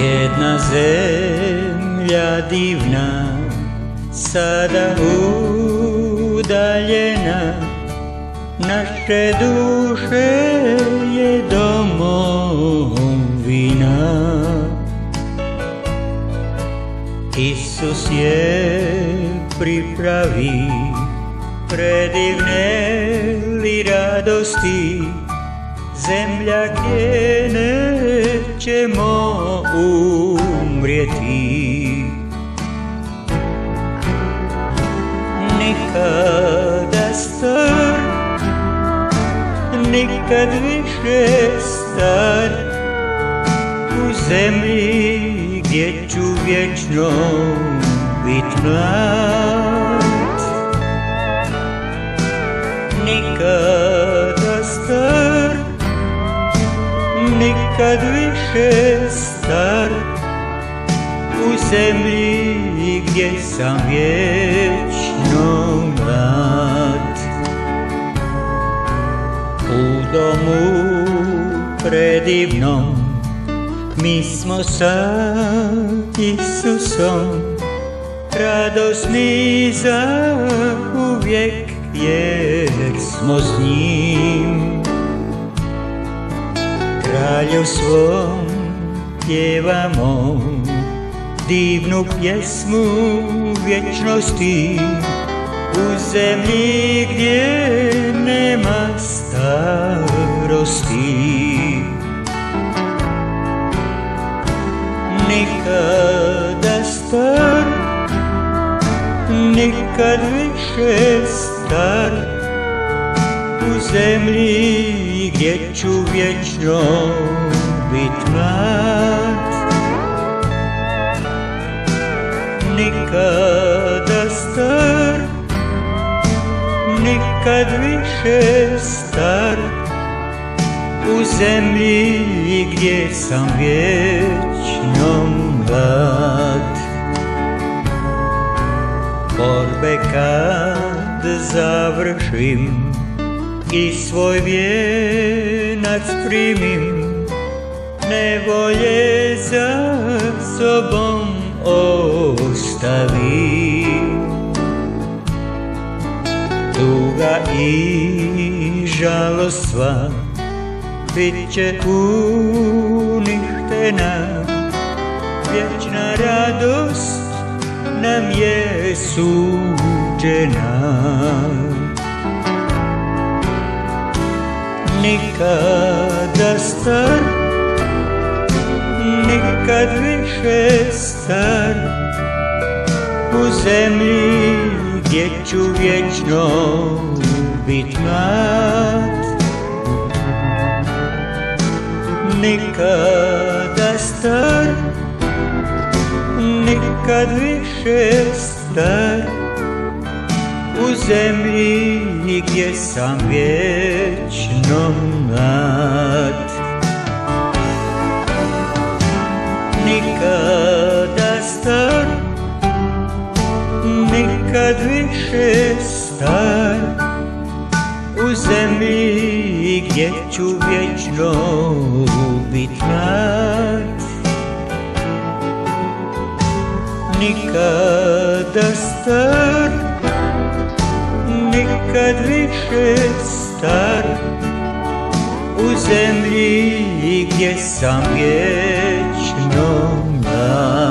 Jedna zemlja divna, sada udaljena, naše duše je domovina. Isus je pripravi predivne li radosti, zemlja gdje nećemo umrijeti. Nikada star, nikad više star, u zemlji gdje ću vječno bit mlad. Nikada star, nikad više star, u zemlji gdje sam vječno mlad. U domu predivnom mi smo sa Isusom, radosni za uvijek jer smo s njim. Kralju svom pjevamo divnu pjesmu vječnosti, u zemlji gdje nema starosti. Nikada star, nikad više star, u zemlji gdje ću vječno bit mlad. Nikada star, nikad više star, u zemlji gdje sam vječno mlad. Borbe kad završim i svoj vijenac primim, nevolje za sobom ostavim. Tuga i žalost sva bit će uništena, vječna radost nam je suđena. Nikada star, nikad više star, u zemlji gdje ću vječno bit mlad. Nikada star, nikad više star, u zemlji gdje sam vječno mlad. Nikada star, nikad više star, u zemlji gdje ću vječno bit mlad. Nikada star, nikad više star, u zemlji gdje sam vječno mlad.